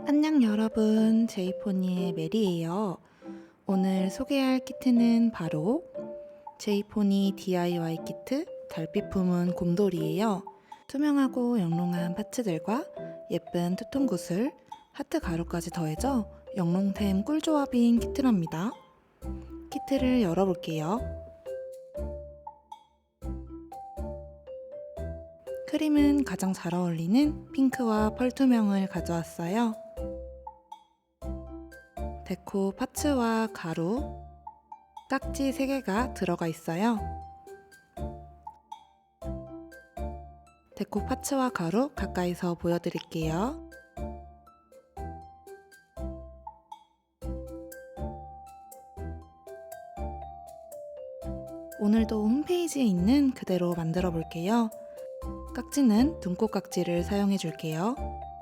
안녕 여러분, 제이포니의 메리예요. 오늘 소개할 키트는 바로 제이포니 DIY 키트 달빛 품은 곰돌이에요. 투명하고 영롱한 파츠들과 예쁜 투톤 구슬, 하트 가루까지 더해져 영롱템 꿀조합인 키트랍니다. 키트를 열어볼게요. 크림은 가장 잘 어울리는 핑크와 펄투명을 가져왔어요. 데코 파츠와 가루, 깍지 3개가 들어가 있어요. 데코 파츠와 가루 가까이서 보여드릴게요. 오늘도 홈페이지에 있는 그대로 만들어 볼게요. 깍지는 등꽃 깍지를 사용해 줄게요.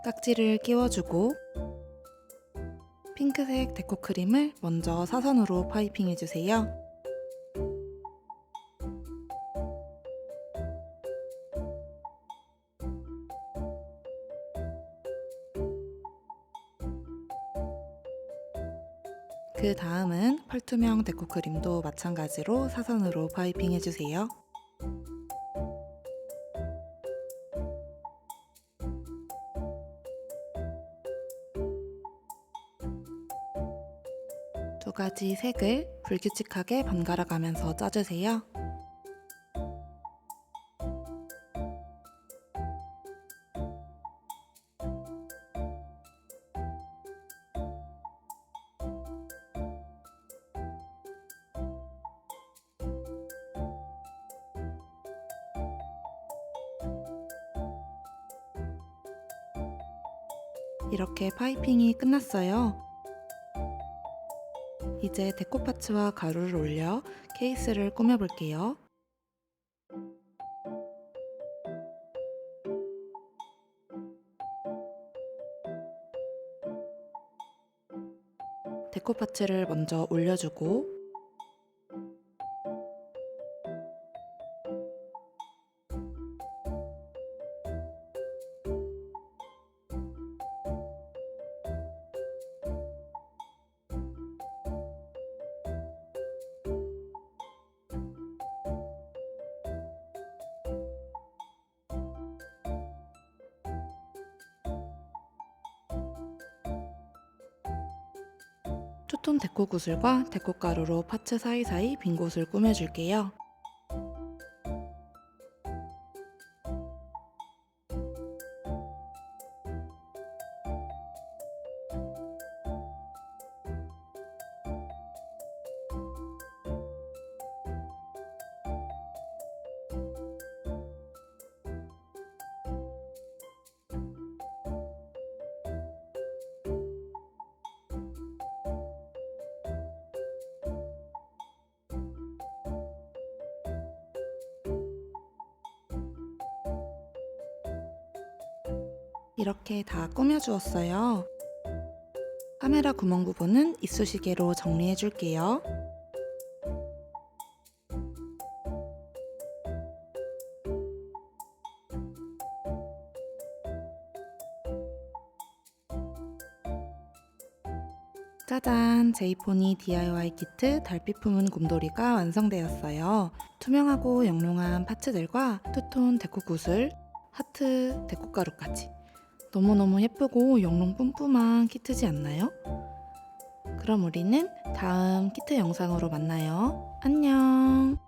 깍지를 끼워주고 핑크색 데코 크림을 먼저 사선으로 파이핑 해주세요. 그 다음은 펄투명 데코 크림도 마찬가지로 사선으로 파이핑 해주세요. 두 가지 색을 불규칙하게 번갈아 가면서 짜주세요. 이렇게 파이핑이 끝났어요. 이제 데코 파츠와 가루를 올려 케이스를 꾸며볼게요. 데코 파츠를 먼저 올려주고 투톤 데코 구슬과 데코 가루로 파츠 사이사이 빈 곳을 꾸며줄게요. 이렇게 다 꾸며주었어요. 카메라 구멍 부분은 이쑤시개로 정리해줄게요. 짜잔! 제이포니 DIY 키트 달빛 품은 곰돌이가 완성되었어요. 투명하고 영롱한 파츠들과 투톤 데코 구슬, 하트 데코 가루까지 너무너무 예쁘고 영롱 뿜뿜한 키트지 않나요? 그럼 우리는 다음 키트 영상으로 만나요. 안녕!